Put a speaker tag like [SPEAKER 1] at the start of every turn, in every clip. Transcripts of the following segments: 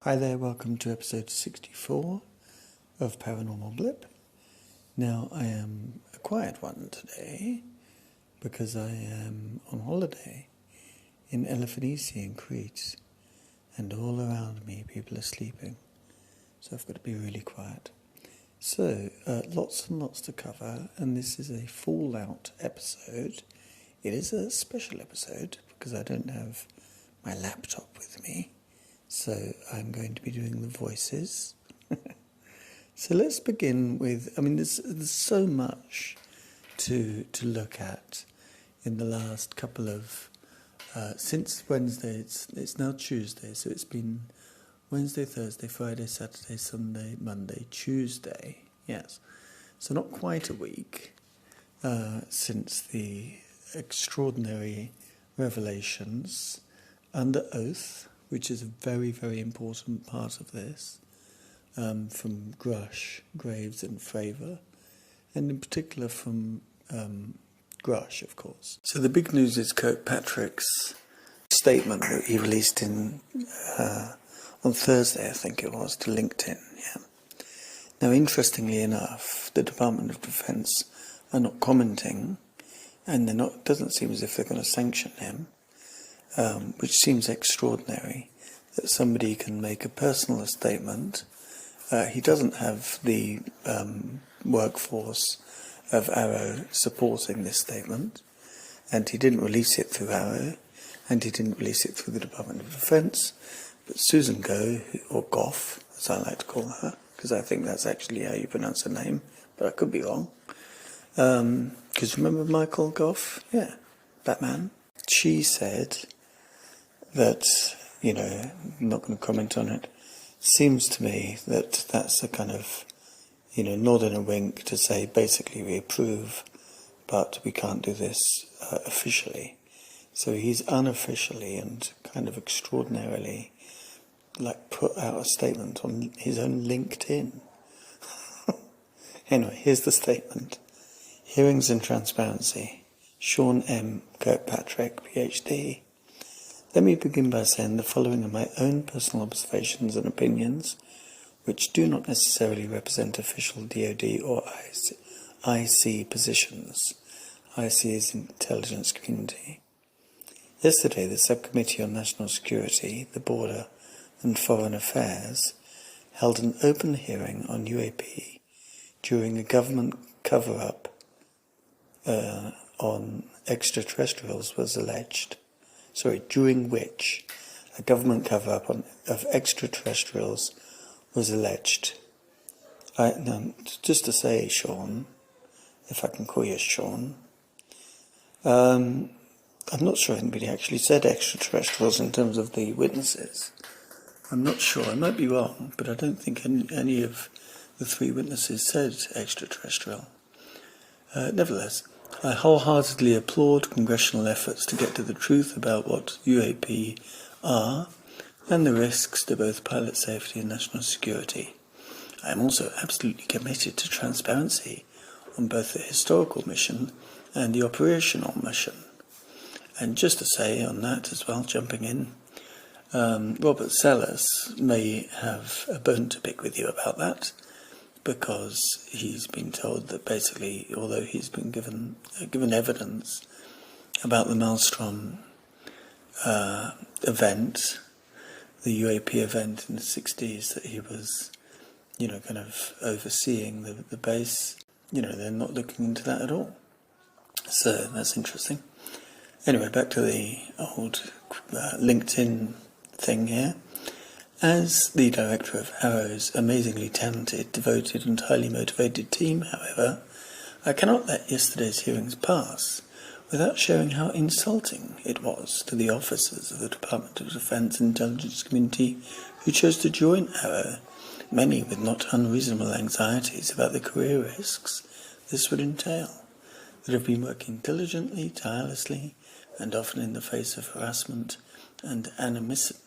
[SPEAKER 1] Hi there, welcome to episode 64 of Paranormal Blip. Now, I am a quiet one today because I am on holiday in Elafonisi in Crete, and all around me people are sleeping, so I've got to be really quiet. So, lots and lots to cover, and this is a fallout episode. It is a special episode because I don't have my laptop with me. So I'm going to be doing the voices. So let's begin with, there's so much to look at in the last couple of, since Wednesday, it's now Tuesday, so it's been Wednesday, Thursday, Friday, Saturday, Sunday, Monday, Tuesday, yes. So not quite a week since the extraordinary revelations under oath, which is a very, very important part of this, from Grush, Graves and Fravor, and in particular from Grush, of course. So the big news is Kirkpatrick's statement that he released on Thursday, I think it was, to LinkedIn. Yeah. Now, interestingly enough, the Department of Defence are not commenting, and it doesn't seem as if they're going to sanction him. Which seems extraordinary, that somebody can make a personal statement. He doesn't have the workforce of Arrow supporting this statement, and he didn't release it through Arrow, and he didn't release it through the Department of Defence. But Susan Go, or Goff, as I like to call her, because I think that's actually how you pronounce her name, but I could be wrong. Because remember Michael Goff? Yeah, Batman. She said that, I'm not going to comment on it. Seems to me that that's a kind of, nod and a wink to say basically we approve, but we can't do this officially. So he's unofficially and kind of extraordinarily put out a statement on his own LinkedIn. Anyway, here's the statement. Hearings and transparency. Sean M. Kirkpatrick, PhD. Let me begin by saying the following are my own personal observations and opinions, which do not necessarily represent official DoD or IC positions. IC is intelligence community. Yesterday, the Subcommittee on National Security, the Border and Foreign Affairs held an open hearing on UAP during a government cover-up on extraterrestrials was alleged. During which a government cover-up of extraterrestrials was alleged. Just to say, Sean, if I can call you Sean, I'm not sure anybody actually said extraterrestrials in terms of the witnesses. I'm not sure, I might be wrong, but I don't think any of the three witnesses said extraterrestrial. Nevertheless, I wholeheartedly applaud congressional efforts to get to the truth about what UAP are and the risks to both pilot safety and national security. I am also absolutely committed to transparency on both the historical mission and the operational mission. And just to say on that as well, jumping in, Robert Sellers may have a bone to pick with you about that, because he's been told that basically, although he's been given evidence about the Maelstrom event, the UAP event in the 60s, that he was, kind of overseeing the base, they're not looking into that at all. So that's interesting. Anyway, back to the old LinkedIn thing here. As the director of Arrow's amazingly talented, devoted and highly motivated team, however, I cannot let yesterday's hearings pass without showing how insulting it was to the officers of the Department of Defence and Intelligence community who chose to join Arrow, many with not unreasonable anxieties about the career risks this would entail, that have been working diligently, tirelessly, and often in the face of harassment and animosity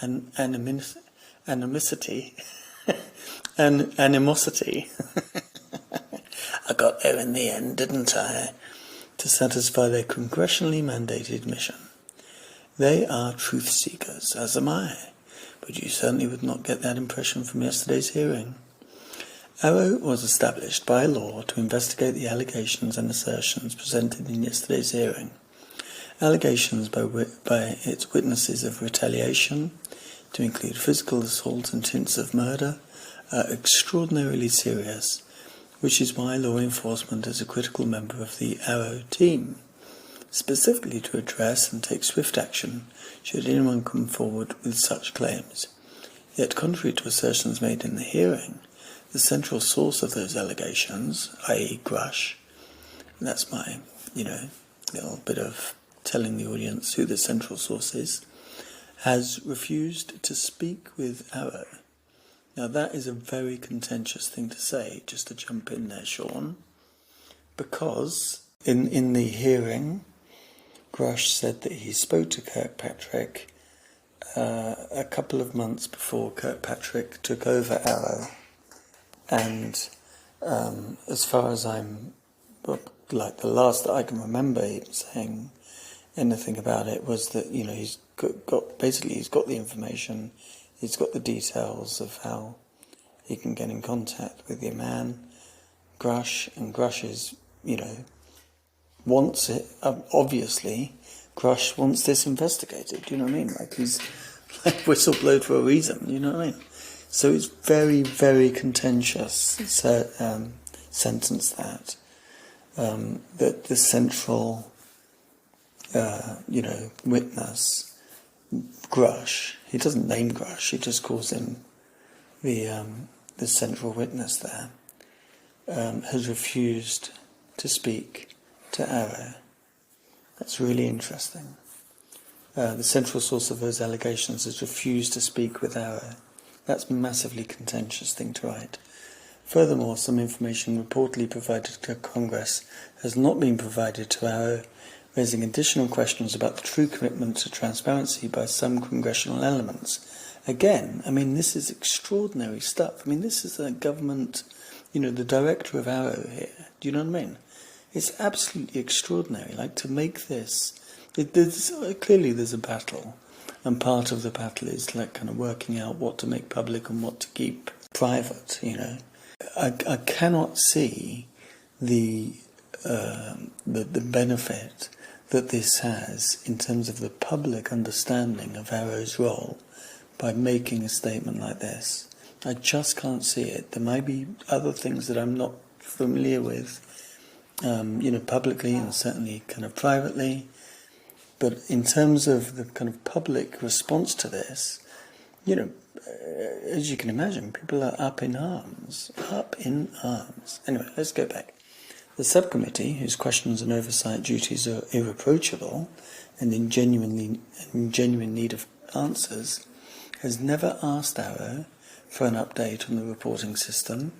[SPEAKER 1] and animosity. I got there in the end, didn't I? To satisfy their congressionally mandated mission. They are truth seekers, as am I, but you certainly would not get that impression from yesterday's hearing. ARROW was established by law to investigate the allegations and assertions presented in yesterday's hearing. Allegations by its witnesses of retaliation, to include physical assault and hints of murder, are extraordinarily serious, which is why law enforcement is a critical member of the ARROW team, specifically to address and take swift action should anyone come forward with such claims. Yet, contrary to assertions made in the hearing, the central source of those allegations, i.e. Grush, and that's my, little bit of telling the audience who the central source is, has refused to speak with ARROW. Now that is a very contentious thing to say, just to jump in there, Sean, because in the hearing, Grush said that he spoke to Kirkpatrick a couple of months before Kirkpatrick took over ARROW. And as far as the last that I can remember him saying anything about it was that, he's got the information, he's got the details of how he can get in contact with your man, Grush, and Grush is, wants it, obviously, Grush wants this investigated, do you know what I mean? Like he's whistleblowed for a reason, you know what I mean? So it's very, very contentious sentence that the central, witness, Grush, he doesn't name Grush, he just calls him the central witness there, has refused to speak to ARROW. That's really interesting. The central source of those allegations has refused to speak with ARROW. That's a massively contentious thing to write. Furthermore, some information reportedly provided to Congress has not been provided to ARROW, raising additional questions about the true commitment to transparency by some congressional elements. Again, this is extraordinary stuff. This is a government, the director of ARROW here. Do you know what I mean? It's absolutely extraordinary. Like, to make this... Clearly there's a battle. And part of the battle is like kind of working out what to make public and what to keep private, I cannot see the benefit that this has in terms of the public understanding of ARROW's role by making a statement like this. I just can't see it. There might be other things that I'm not familiar with, publicly and certainly kind of privately. But in terms of the kind of public response to this, as you can imagine, people are up in arms. Anyway, let's go back. The subcommittee, whose questions and oversight duties are irreproachable and in genuine need of answers, has never asked ARROW for an update on the reporting system,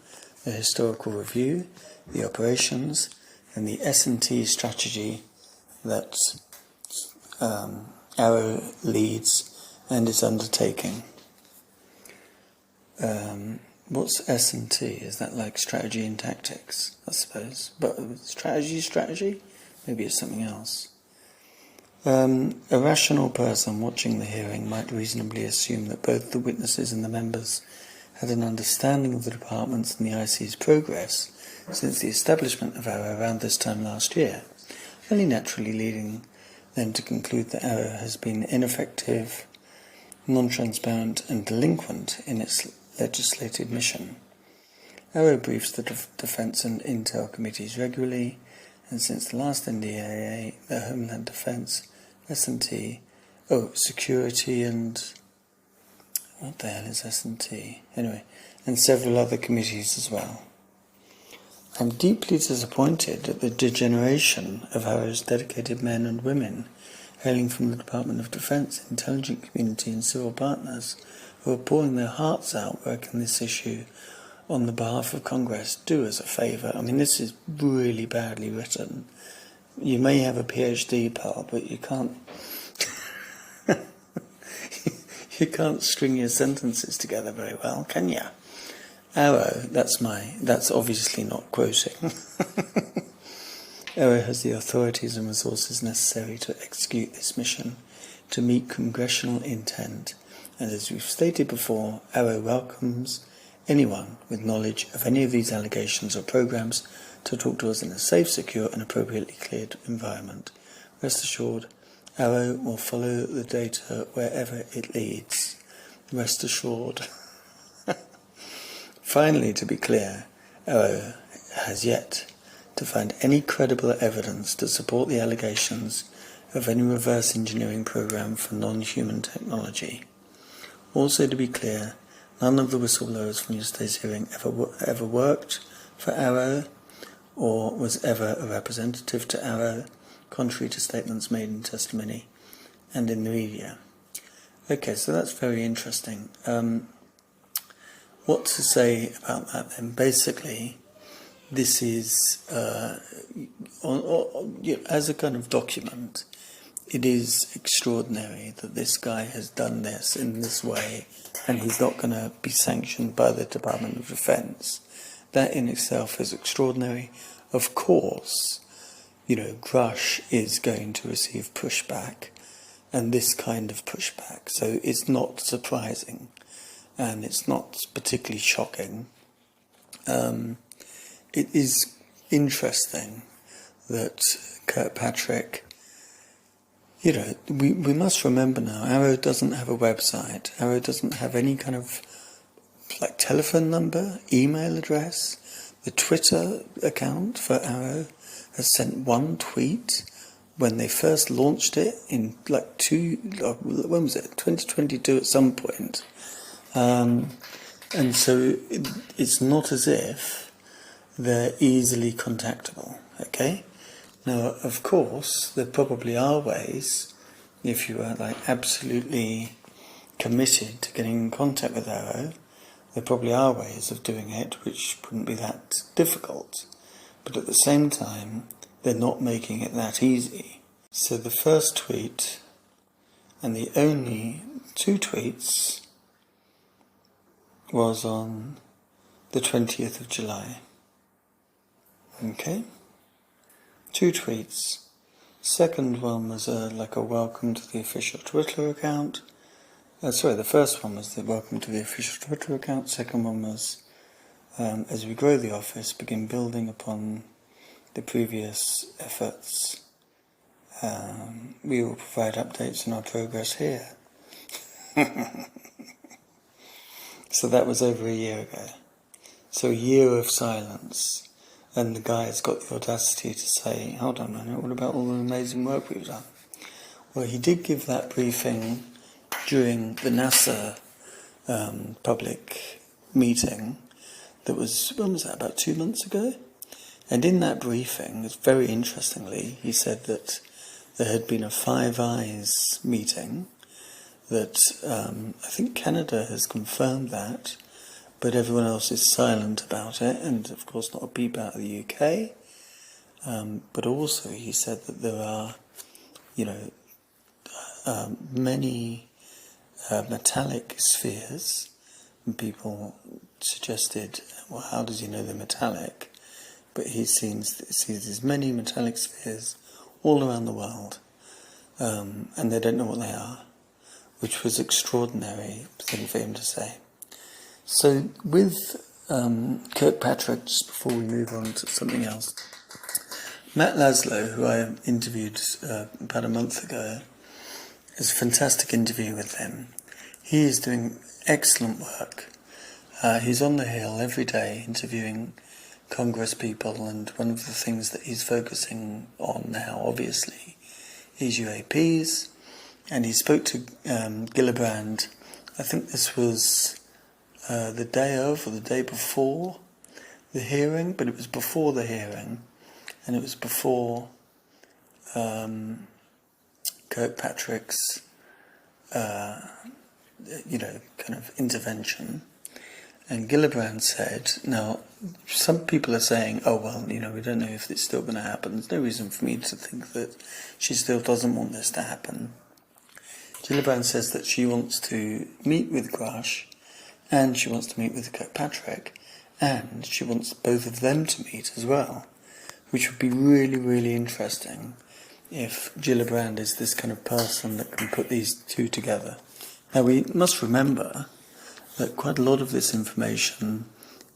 [SPEAKER 1] the historical review, the operations, and the S&T strategy that ARROW leads and is undertaking. What's S&T? Is that like strategy and tactics, I suppose? But strategy? Maybe it's something else. A rational person watching the hearing might reasonably assume that both the witnesses and the members had an understanding of the department's and the IC's progress since the establishment of ARROW around this time last year, only naturally leading them to conclude that ARROW has been ineffective, non-transparent and delinquent in its legislative mission. ARROW briefs the Defence and Intel Committees regularly, and since the last NDAA, the Homeland Defence, S&T, Security and... what the hell is S&T? Anyway, and several other committees as well. I'm deeply disappointed at the degeneration of ARROW's dedicated men and women, hailing from the Department of Defence, intelligence community and civil partners, who are pouring their hearts out working this issue on the behalf of Congress. Do us a favour. This is really badly written. You may have a PhD, pal, but you can't... you can't string your sentences together very well, can you? ARROW, that's obviously not quoting. ARROW has the authorities and resources necessary to execute this mission, to meet congressional intent, and as we've stated before, Arrow welcomes anyone with knowledge of any of these allegations or programs to talk to us in a safe, secure and appropriately cleared environment. Rest assured, Arrow will follow the data wherever it leads. Rest assured. Finally, to be clear, Arrow has yet to find any credible evidence to support the allegations of any reverse engineering program for non-human technology. Also, to be clear, none of the whistleblowers from yesterday's hearing ever worked for Arrow or was ever a representative to Arrow, contrary to statements made in testimony and in the media. Okay, so that's very interesting. What to say about that then? Basically, this is, as a kind of document, it is extraordinary that this guy has done this in this way and he's not going to be sanctioned by the Department of Defense. That in itself is extraordinary. Of course, Grush is going to receive pushback, and this kind of pushback. So it's not surprising, and it's not particularly shocking. It is interesting that Kirkpatrick, we must remember now, Arrow doesn't have a website. Arrow doesn't have any kind of telephone number, email address. The Twitter account for Arrow has sent one tweet when they first launched it in 2022 at some point. And so it's not as if they're easily contactable, okay? Now, of course, there probably are ways, if you are absolutely committed to getting in contact with Arrow, there probably are ways of doing it which wouldn't be that difficult. But at the same time, they're not making it that easy. So the first tweet, and the only 2 tweets, was on the 20th of July. Okay? 2 tweets. Second one was a welcome to the official Twitter account. The first one was the welcome to the official Twitter account. Second one was, as we grow the office, begin building upon the previous efforts. We will provide updates on our progress here. So that was over a year ago. So a year of silence. And the guy's got the audacity to say, hold on a minute, what about all the amazing work we've done? Well, he did give that briefing during the NASA public meeting that was, when was that, about 2 months ago? And in that briefing, very interestingly, he said that there had been a Five Eyes meeting, that I think Canada has confirmed that, but everyone else is silent about it, and of course not a peep out of the UK. But also he said that there are, many metallic spheres, and people suggested, well, how does he know they're metallic? But he sees there's many metallic spheres all around the world, and they don't know what they are, which was an extraordinary thing for him to say. So with Kirkpatrick, just before we move on to something else, Matt Laszlo, who I interviewed about a month ago, is a fantastic interview with him. He is doing excellent work. He's on the Hill every day interviewing Congress people, and one of the things that he's focusing on now, obviously, is UAPs. And he spoke to Gillibrand, I think this was the day of or the day before the hearing, but it was before the hearing, and it was before Kirkpatrick's kind of intervention. And Gillibrand said, now, some people are saying, oh, well, we don't know if it's still going to happen. There's no reason for me to think that she still doesn't want this to happen. Gillibrand says that she wants to meet with Grush, and she wants to meet with Kirkpatrick, and she wants both of them to meet as well, which would be really, really interesting if Gillibrand is this kind of person that can put these two together. Now we must remember that quite a lot of this information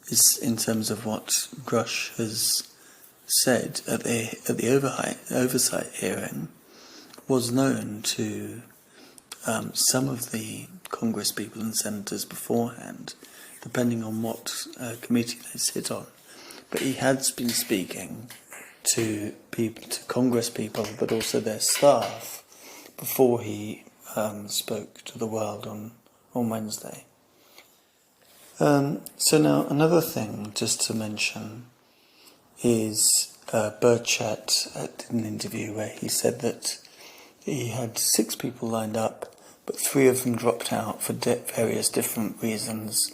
[SPEAKER 1] is in terms of what Grush has said at the oversight hearing was known to some of the Congress people and senators beforehand, depending on what committee they sit on. But he had been speaking to people, to Congress people, but also their staff, before he spoke to the world on Wednesday. So now another thing just to mention is Burchett did an interview where he said that he had 6 people lined up, but 3 of them dropped out for various different reasons.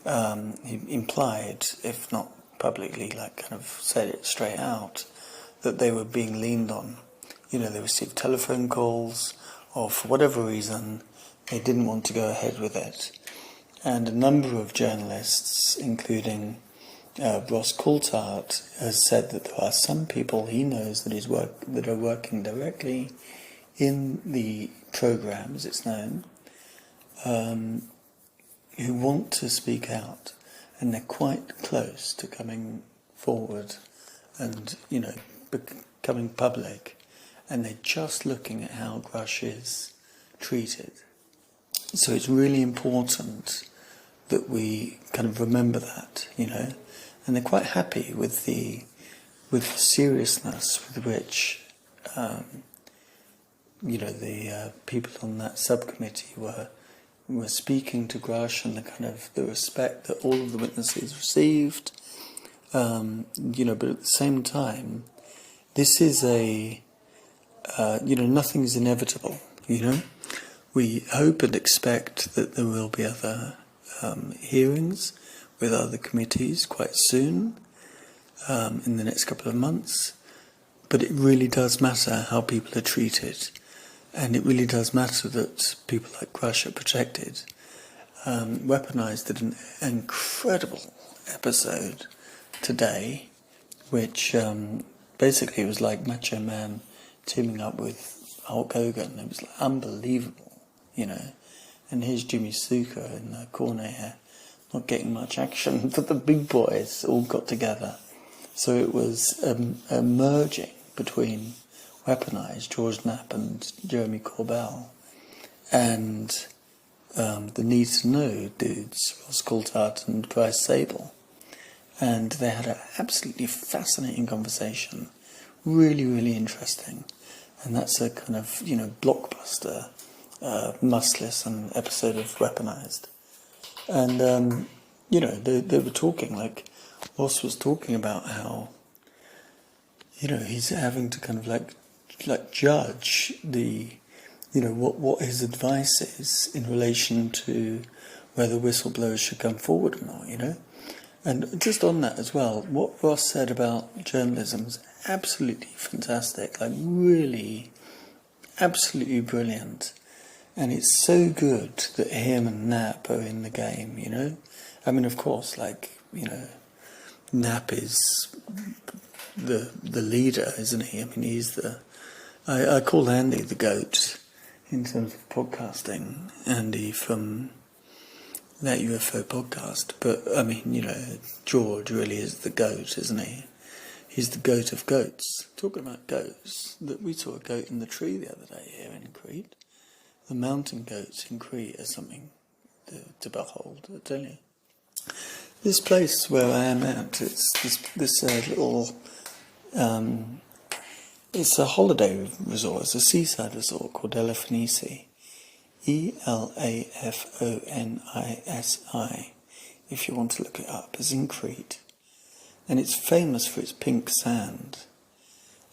[SPEAKER 1] He implied, if not publicly, like kind of said it straight out, that they were being leaned on. You know, they received telephone calls, or for whatever reason, they didn't want to go ahead with it. And a number of journalists, including Ross Coulthard, has said that there are some people he knows that are working directly in the program, as it's known, who want to speak out, and they're quite close to coming forward and, you know, becoming public, and they're just looking at how Grush is treated. So it's really important that we kind of remember that, you know, and they're quite happy with the seriousness with which, you know, the people on that subcommittee were speaking to Grush, and the kind of the respect that all of the witnesses received, you know, but at the same time, this is you know, nothing is inevitable, you know. We hope and expect that there will be other hearings with other committees quite soon, in the next couple of months, but it really does matter how people are treated, and it really does matter that people like Grush are protected. Weaponized did an incredible episode today, which basically was like Macho Man teaming up with Hulk Hogan. It was like unbelievable, you know. And here's Jimmy Snuka in the corner here, not getting much action, but the big boys all got together. So it was a merging between Weaponized, George Knapp and Jeremy Corbell, and the Need to Know dudes, Ross Coulthard and Bryce Sable. And they had an absolutely fascinating conversation, really, really interesting. And that's a kind of, you know, blockbuster, muscless and episode of Weaponized. And, you know, they were talking, like, Ross was talking about how, you know, he's having to kind of like judge the, you know, what his advice is in relation to whether whistleblowers should come forward or not, you know. And just on that as well, what Ross said about journalism was absolutely fantastic, like really, absolutely brilliant. And it's so good that him and Knapp are in the game, you know. I mean, of course, like, you know, Knapp is the leader, isn't he? I mean, he's the... I call Andy the GOAT in terms of podcasting. Andy from that UFO podcast. But, I mean, you know, George really is the GOAT, isn't he? He's the GOAT of goats. Talking about goats, that we saw a goat in the tree the other day here in Crete. The mountain goats in Crete are something to behold, I tell you. This place where I am at, it's this little... it's a holiday resort, it's a seaside resort called Elafonisi. Elafonisi, if you want to look it up. It's in Crete. And it's famous for its pink sand.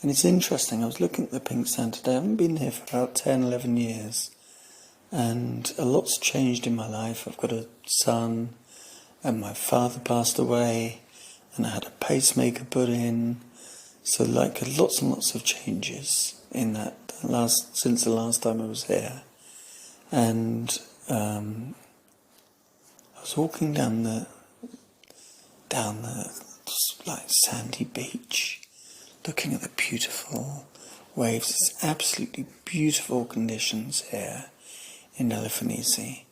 [SPEAKER 1] And it's interesting, I was looking at the pink sand today. I haven't been here for about 10, 11 years. And a lot's changed in my life. I've got a son, and my father passed away, and I had a pacemaker put in. So like lots and lots of changes in that since the last time I was here. And I was walking down the like sandy beach, looking at the beautiful waves. It's absolutely beautiful conditions here in Elafanisi.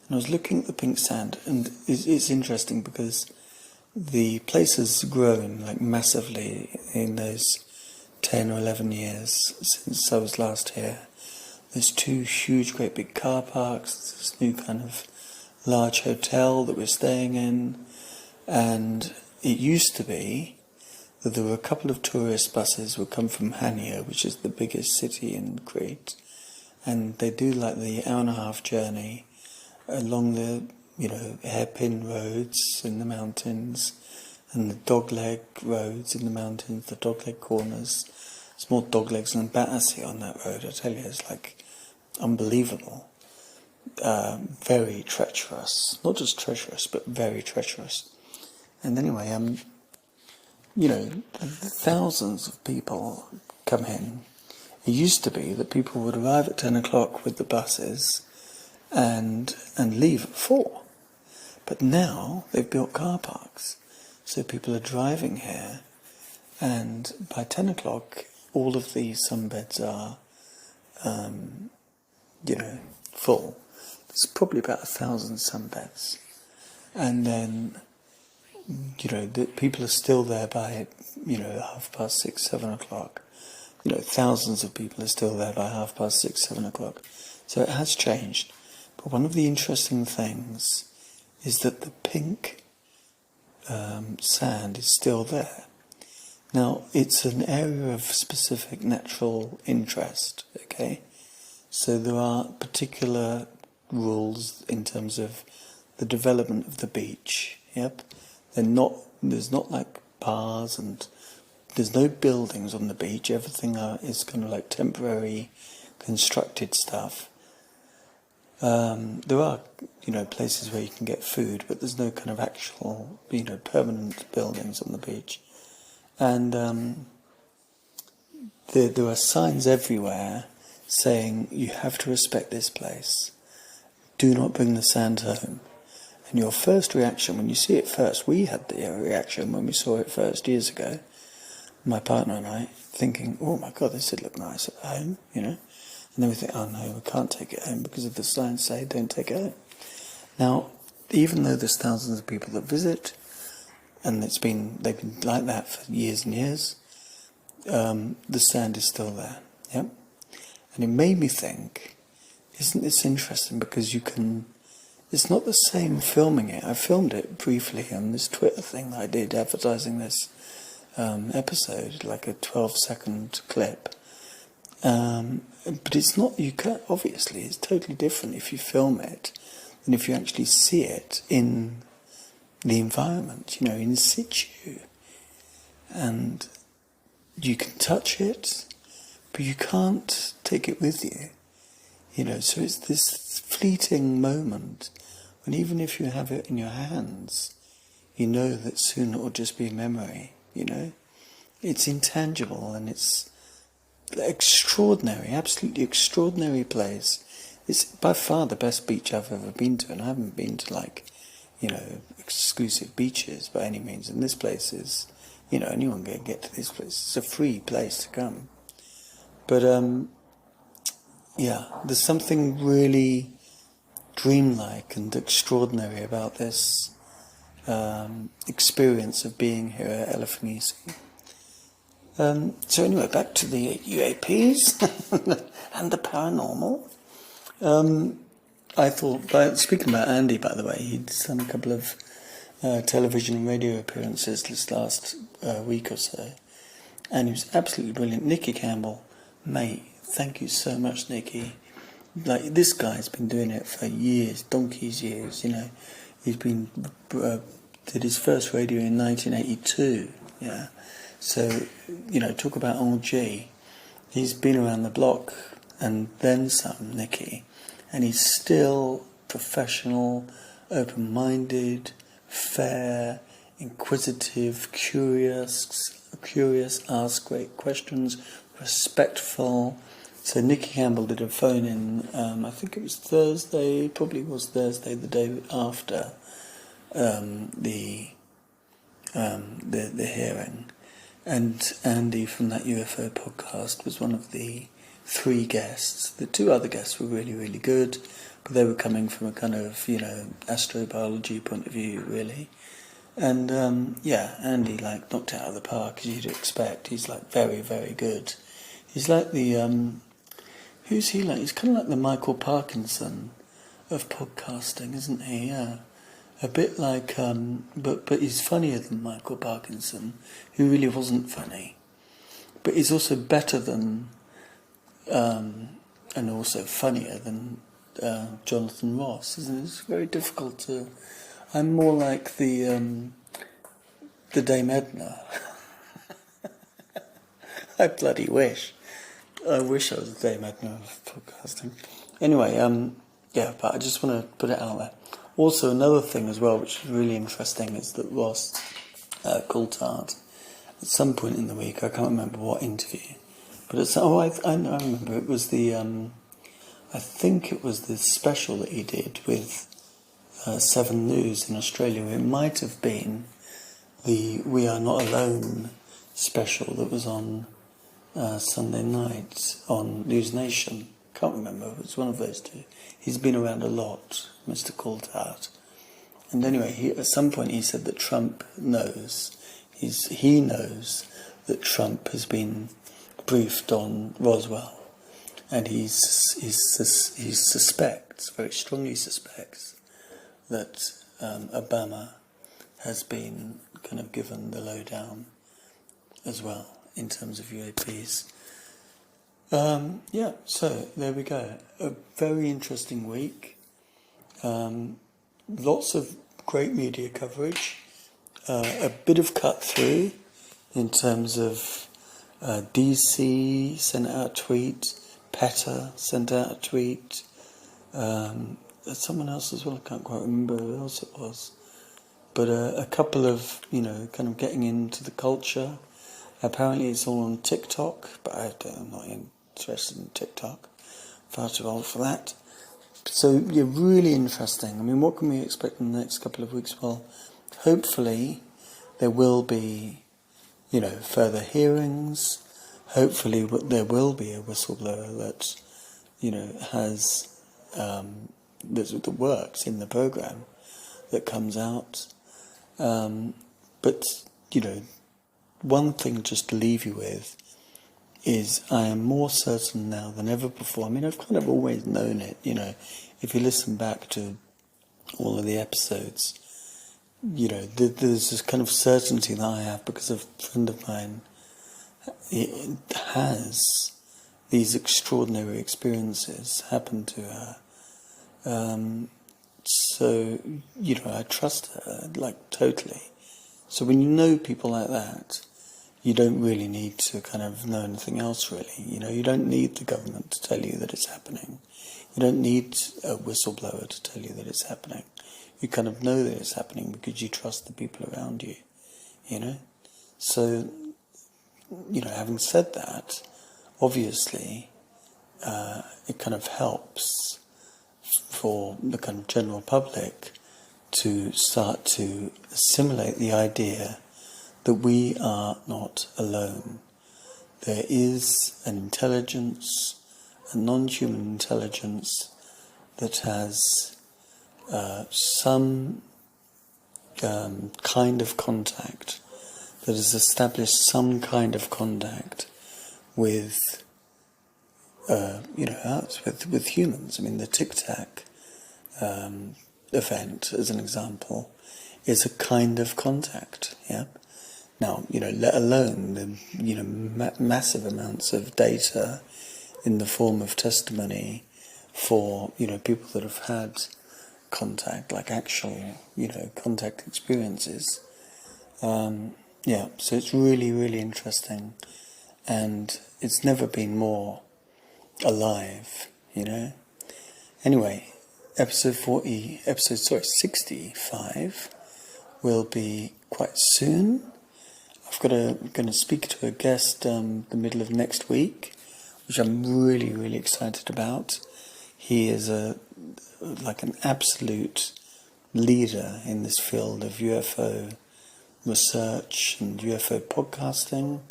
[SPEAKER 1] And I was looking at the pink sand, and it's interesting because the place has grown like massively in those 10 or 11 years since I was last here. There's 2 huge, great big car parks, this new kind of large hotel that we're staying in, and it used to be that there were a couple of tourist buses would come from Hania, which is the biggest city in Crete, and they do like the hour-and-a-half journey along the, hairpin roads in the mountains and the dogleg roads in the mountains, the dogleg corners. There's more doglegs than Battersea on that road, I tell you, it's like unbelievable. Very treacherous. Not just treacherous, but very treacherous. And anyway, thousands of people come in. It used to be that people would arrive at 10 o'clock with the buses and leave at 4. But now they've built car parks. So people are driving here, and by 10 o'clock all of the sunbeds are, full. There's probably about 1,000 sunbeds. And then, the people are still there by, 6:30, 7 o'clock. Thousands of people are still there by 6:30, 7 o'clock. So it has changed. But one of the interesting things is that the pink sand is still there. Now, it's an area of specific natural interest, okay? So there are particular rules in terms of the development of the beach, yep? There's not like bars, and there's no buildings on the beach. Everything is kind of like temporary constructed stuff. There are, places where you can get food, but there's no kind of actual, permanent buildings on the beach. And there are signs everywhere saying you have to respect this place. Do not bring the sand home. And your first reaction when you see it first, we had the reaction when we saw it first years ago, my partner and I, thinking, oh my God, this would look nice at home, And then we think, oh no, we can't take it home because of the signs say don't take it home. Now, even though there's thousands of people that visit, and they've been like that for years and years, the sand is still there. Yep. And it made me think, isn't this interesting? Because it's not the same filming it. I filmed it briefly on this Twitter thing that I did advertising this episode, like a 12-second clip. But it's not, obviously, it's totally different if you film it than if you actually see it in the environment, in situ. And you can touch it, but you can't take it with you. So it's this fleeting moment when even if you have it in your hands, that soon it will just be a memory, It's intangible, and it's extraordinary, absolutely extraordinary place. It's by far the best beach I've ever been to, and I haven't been to exclusive beaches by any means, and this place is, anyone can get to this place. It's a free place to come. But there's something really dreamlike and extraordinary about this experience of being here at Elafanisi. So anyway, back to the UAPs and the paranormal. I thought, speaking about Andy, by the way, he'd done a couple of television and radio appearances this last week or so, and he was absolutely brilliant. Nicky Campbell, mate, thank you so much, Nicky. Like, this guy's been doing it for years, donkey's years, He's been, did his first radio in 1982, yeah. So, talk about old G. He's been around the block and then some, Nicky. And he's still professional, open-minded, fair, inquisitive, curious, asks great questions, respectful. So Nicky Campbell did a phone-in, I think it was Thursday, probably was Thursday, the day after the hearing. And Andy from that UFO podcast was one of the 3 guests. The 2 other guests were really, really good, but they were coming from a kind of, astrobiology point of view, really. And, Andy, knocked it out of the park, as you'd expect. He's, very, very good. He's like the, who's he like? He's kind of like the Michael Parkinson of podcasting, isn't he? Yeah. A bit like, but he's funnier than Michael Parkinson, who really wasn't funny. But he's also better than, and also funnier than Jonathan Ross, isn't it? It's very difficult to... I'm more like the Dame Edna. I bloody wish. I wish I was the Dame Edna of podcasting. Anyway, but I just want to put it out there. Also, another thing as well, which is really interesting, is that Ross Coulthard, at some point in the week, I can't remember what interview, but I remember it was the, I think it was the special that he did with 7 News in Australia. It might have been the We Are Not Alone special that was on Sunday night on News Nation. Can't remember, it was one of those 2. He's been around a lot, Mr. Coulthard. And anyway, at some point he said that Trump knows. He knows that Trump has been briefed on Roswell, and he suspects, very strongly suspects, that Obama has been kind of given the lowdown as well in terms of UAPs. So there we go. A very interesting week. Lots of great media coverage. A bit of cut through in terms of DC sent out a tweet, PETA sent out a tweet, someone else as well, I can't quite remember who else it was. But a couple of, kind of getting into the culture. Apparently it's all on TikTok, but I'm not interested in TikTok. Far too old for that. So, really interesting. I mean, what can we expect in the next couple of weeks? Well, hopefully there will be, further hearings. Hopefully there will be a whistleblower that, has, that works in the programme that comes out. But, one thing just to leave you with is I am more certain now than ever before. I mean, I've kind of always known it, if you listen back to all of the episodes, there's this kind of certainty that I have because a friend of mine has these extraordinary experiences happen to her. So, I trust her, totally. So when you know people like that, you don't really need to kind of know anything else, really. You don't need the government to tell you that it's happening. You don't need a whistleblower to tell you that it's happening. You kind of know that it's happening because you trust the people around you, So, having said that, obviously, it kind of helps for the kind of general public to start to assimilate the idea that we are not alone. There is an intelligence, a non-human intelligence that has some kind of contact, that has established some kind of contact with, us, with humans. I mean, the Tic Tac event, as an example, is a kind of contact, yeah? Now, let alone the, massive amounts of data in the form of testimony for, people that have had contact, like actual, contact experiences. So it's really, really interesting, and it's never been more alive, Anyway, episode 65 will be quite soon. I've going to speak to a guest the middle of next week, which I'm really, really excited about. He is an absolute leader in this field of UFO research and UFO podcasting,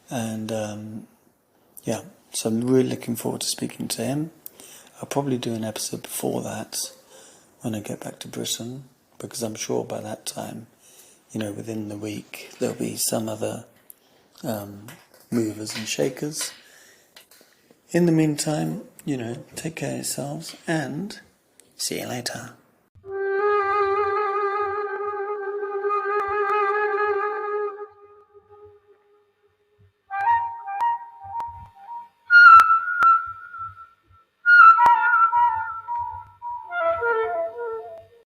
[SPEAKER 1] and So I'm really looking forward to speaking to him. I'll probably do an episode before that when I get back to Britain, because I'm sure by that time, within the week, there'll be some other movers and shakers. In the meantime, take care of yourselves and see you later.